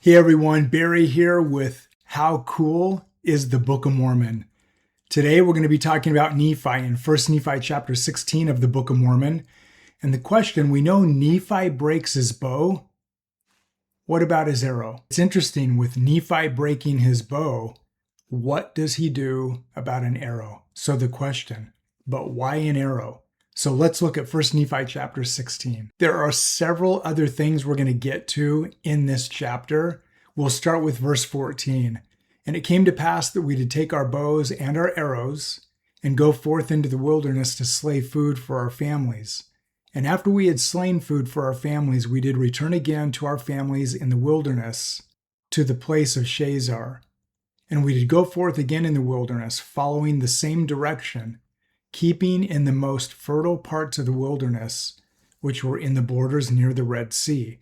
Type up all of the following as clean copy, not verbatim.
Hey everyone, Barry here with How Cool is the Book of Mormon? Today we're going to be talking about Nephi in 1 Nephi chapter 16 of the Book of Mormon. And the question, we know Nephi breaks his bow. What about his arrow? It's interesting, with Nephi breaking his bow, what does he do about an arrow? So the question, but why an arrow? So let's look at 1 Nephi chapter 16. There are several other things we're going to get to in this chapter. We'll start with verse 14. And it came to pass that we did take our bows and our arrows and go forth into the wilderness to slay food for our families. And after we had slain food for our families, we did return again to our families in the wilderness to the place of Shazar. And we did go forth again in the wilderness, following the same direction, keeping in the most fertile parts of the wilderness, which were in the borders near the Red Sea.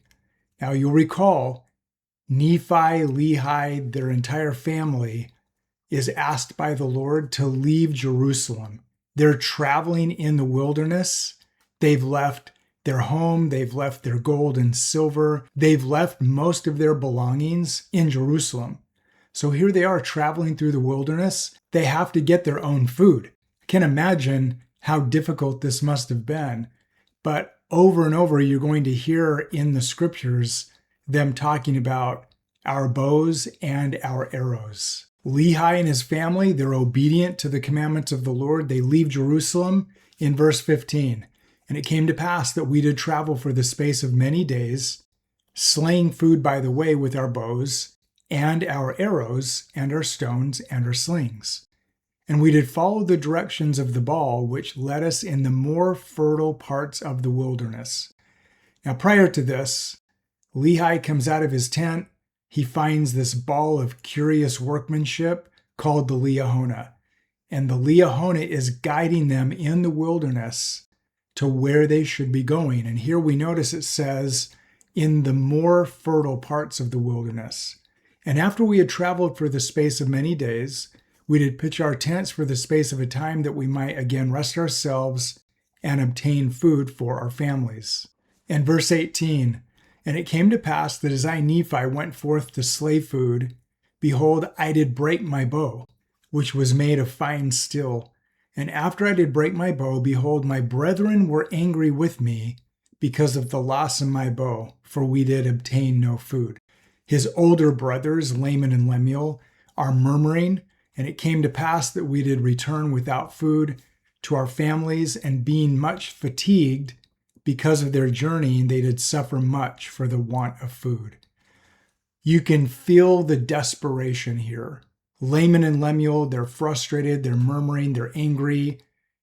Now you'll recall, Nephi, Lehi, their entire family is asked by the Lord to leave Jerusalem. They're traveling in the wilderness. They've left their home. They've left their gold and silver. They've left most of their belongings in Jerusalem. So here they are traveling through the wilderness. They have to get their own food. I can imagine how difficult this must have been. But over and over, you're going to hear in the scriptures them talking about our bows and our arrows. Lehi and his family, they're obedient to the commandments of the Lord. They leave Jerusalem in verse 15. And it came to pass that we did travel for the space of many days, slaying food by the way with our bows and our arrows and our stones and our slings. And we did follow the directions of the ball, which led us in the more fertile parts of the wilderness. Now, prior to this, Lehi comes out of his tent. He finds this ball of curious workmanship called the Liahona. And the Liahona is guiding them in the wilderness to where they should be going. And here we notice it says, in the more fertile parts of the wilderness. And after we had traveled for the space of many days, we did pitch our tents for the space of a time that we might again rest ourselves and obtain food for our families. And verse 18, and it came to pass that as I, Nephi, went forth to slay food, behold, I did break my bow, which was made of fine steel. And after I did break my bow, behold, my brethren were angry with me because of the loss of my bow, for we did obtain no food. His older brothers, Laman and Lemuel, are murmuring. And it came to pass that we did return without food to our families, and being much fatigued because of their journey, they did suffer much for the want of food. You can feel the desperation here. Laman and Lemuel, they're frustrated, they're murmuring, they're angry.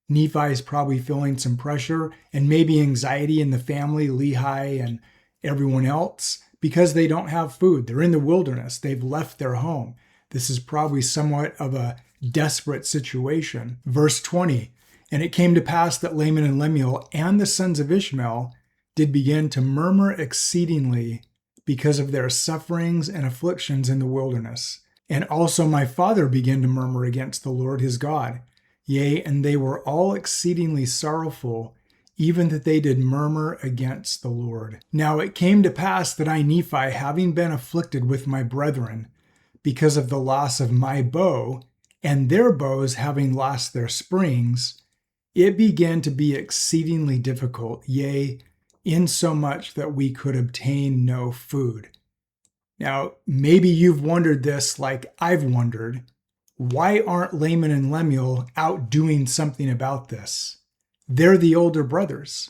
Nephi is probably feeling some pressure and maybe anxiety in the family, Lehi and everyone else, because they don't have food. They're in the wilderness. They've left their home. This is probably somewhat of a desperate situation. Verse 20, and it came to pass that Laman and Lemuel and the sons of Ishmael did begin to murmur exceedingly because of their sufferings and afflictions in the wilderness. And also my father began to murmur against the Lord his God. Yea, and they were all exceedingly sorrowful, even that they did murmur against the Lord. Now it came to pass that I, Nephi, having been afflicted with my brethren, because of the loss of my bow, and their bows having lost their springs, it began to be exceedingly difficult, yea, insomuch that we could obtain no food. Now, maybe you've wondered this like I've wondered. Why aren't Laman and Lemuel out doing something about this? They're the older brothers.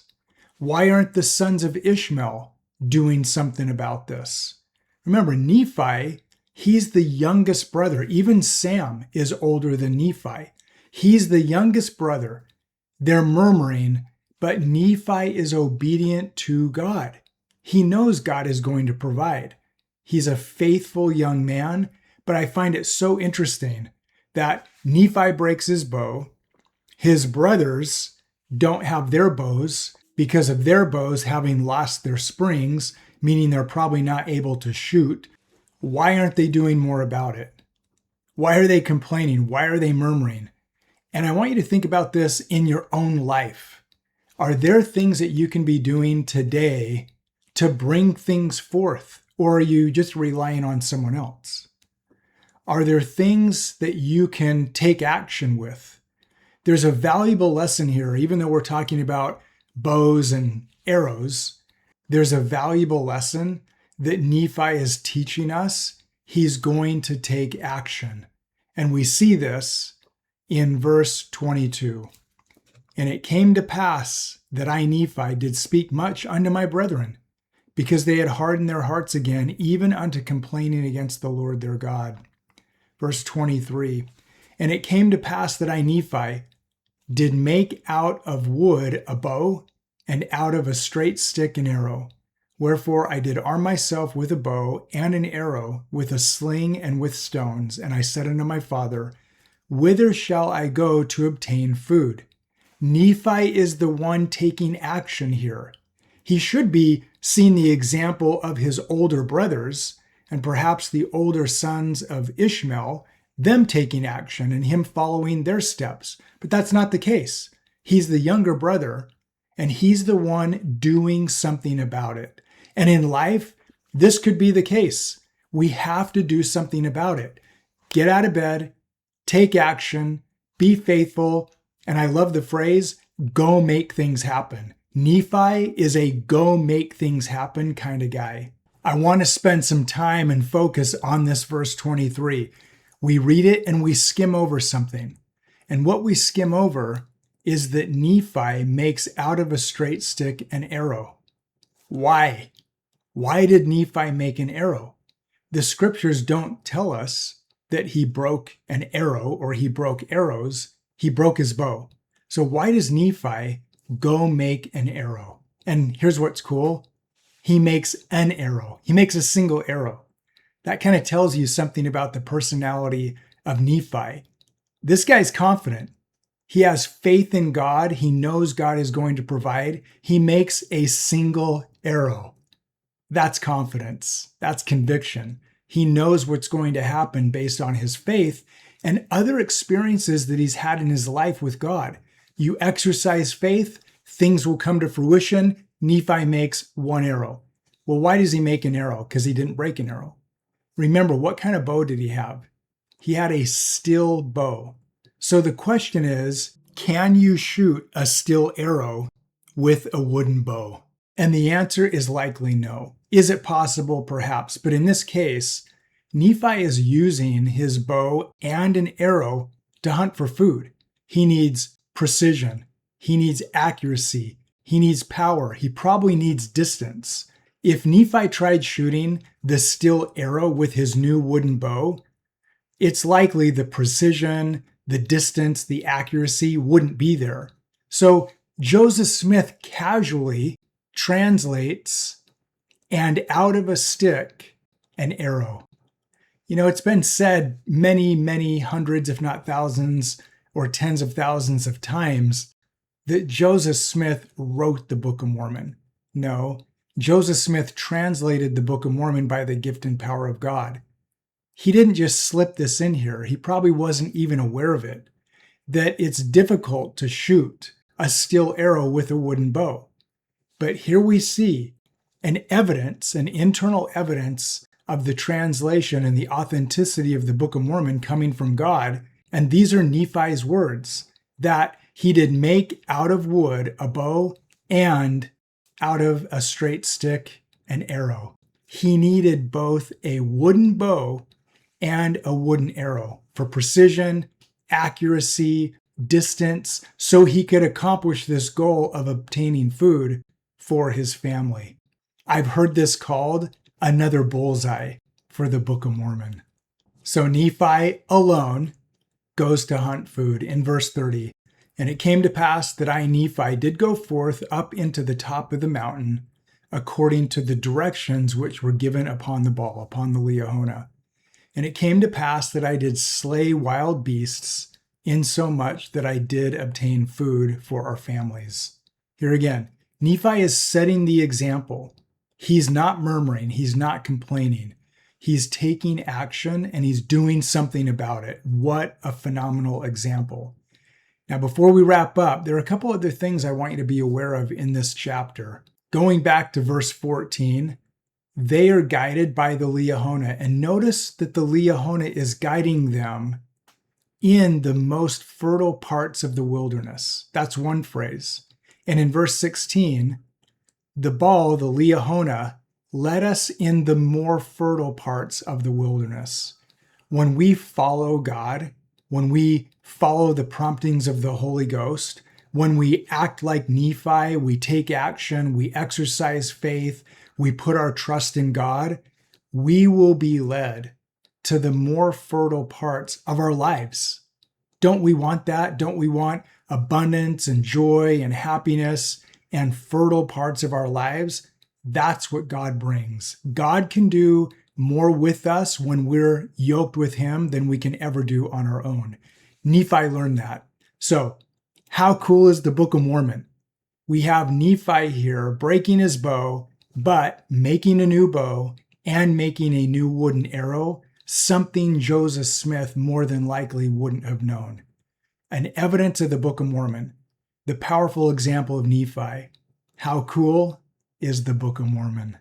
Why aren't the sons of Ishmael doing something about this? Remember, Nephi, he's the youngest brother. Even Sam is older than Nephi. He's the youngest brother. They're murmuring, but Nephi is obedient to God. He knows God is going to provide. He's a faithful young man, but I find it so interesting that Nephi breaks his bow. His brothers don't have their bows because of their bows having lost their springs, meaning they're probably not able to shoot. Why aren't they doing more about it? Why are they complaining? Why are they murmuring? And I want you to think about this in your own life. Are there things that you can be doing today to bring things forth? Or are you just relying on someone else? Are there things that you can take action with? There's a valuable lesson here, even though we're talking about bows and arrows. There's a valuable lesson that Nephi is teaching us. He's going to take action. And we see this in verse 22. And it came to pass that I, Nephi, did speak much unto my brethren, because they had hardened their hearts again, even unto complaining against the Lord their God. Verse 23. And it came to pass that I, Nephi, did make out of wood a bow, and out of a straight stick an arrow. Wherefore I did arm myself with a bow and an arrow, with a sling and with stones. And I said unto my father, whither shall I go to obtain food? Nephi is the one taking action here. He should be seeing the example of his older brothers, and perhaps the older sons of Ishmael, them taking action and him following their steps. But that's not the case. He's the younger brother, and he's the one doing something about it. And in life, this could be the case. We have to do something about it. Get out of bed, take action, be faithful, and I love the phrase, go make things happen. Nephi is a go make things happen kind of guy. I want to spend some time and focus on this verse 23. We read it and we skim over something. And what we skim over is that Nephi makes out of a straight stick an arrow. Why? Why did Nephi make an arrow? The scriptures don't tell us that he broke an arrow or he broke arrows. He broke his bow. So why does Nephi go make an arrow? And here's what's cool. He makes an arrow. He makes a single arrow. That kind of tells you something about the personality of Nephi. This guy's confident. He has faith in God. He knows God is going to provide. He makes a single arrow. That's confidence. That's conviction. He knows what's going to happen based on his faith and other experiences that he's had in his life with God. You exercise faith, things will come to fruition. Nephi makes one arrow. Well, why does he make an arrow? Because he didn't break an arrow. Remember, what kind of bow did he have? He had a steel bow. So the question is, can you shoot a steel arrow with a wooden bow? And the answer is likely no. Is it possible? Perhaps. But in this case, Nephi is using his bow and an arrow to hunt for food. He needs precision. He needs accuracy. He needs power. He probably needs distance. If Nephi tried shooting the steel arrow with his new wooden bow, it's likely the precision, the distance, the accuracy wouldn't be there. So Joseph Smith casually translates, and out of a stick, an arrow. You know, it's been said many, many hundreds, if not thousands, or tens of thousands of times that Joseph Smith wrote the Book of Mormon. No, Joseph Smith translated the Book of Mormon by the gift and power of God. He didn't just slip this in here. He probably wasn't even aware of it, that it's difficult to shoot a steel arrow with a wooden bow. But here we see an internal evidence of the translation and the authenticity of the Book of Mormon coming from God. And these are Nephi's words, that he did make out of wood a bow and out of a straight stick an arrow. He needed both a wooden bow and a wooden arrow for precision, accuracy, distance, so he could accomplish this goal of obtaining food for his family. I've heard this called another bullseye for the Book of Mormon. So Nephi alone goes to hunt food in verse 30. And it came to pass that I, Nephi, did go forth up into the top of the mountain, according to the directions which were given upon the ball, upon the Liahona. And it came to pass that I did slay wild beasts, insomuch that I did obtain food for our families. Here again, Nephi is setting the example. He's not murmuring. He's not complaining. He's taking action and he's doing something about it. What a phenomenal example. Now, before we wrap up, there are a couple other things I want you to be aware of in this chapter. Going back to verse 14, they are guided by the Liahona. And notice that the Liahona is guiding them in the most fertile parts of the wilderness. That's one phrase. And in verse 16, the Baal, the Liahona, led us in the more fertile parts of the wilderness. When we follow God, when we follow the promptings of the Holy Ghost, when we act like Nephi, we take action, we exercise faith, we put our trust in God, we will be led to the more fertile parts of our lives. Don't we want that? Don't we want abundance and joy and happiness and fertile parts of our lives? That's what God brings. God can do more with us when we're yoked with him than we can ever do on our own. Nephi learned that. So, how cool is the Book of Mormon? We have Nephi here breaking his bow, but making a new bow and making a new wooden arrow, something Joseph Smith more than likely wouldn't have known. An evidence of the Book of Mormon, the powerful example of Nephi. How cool is the Book of Mormon?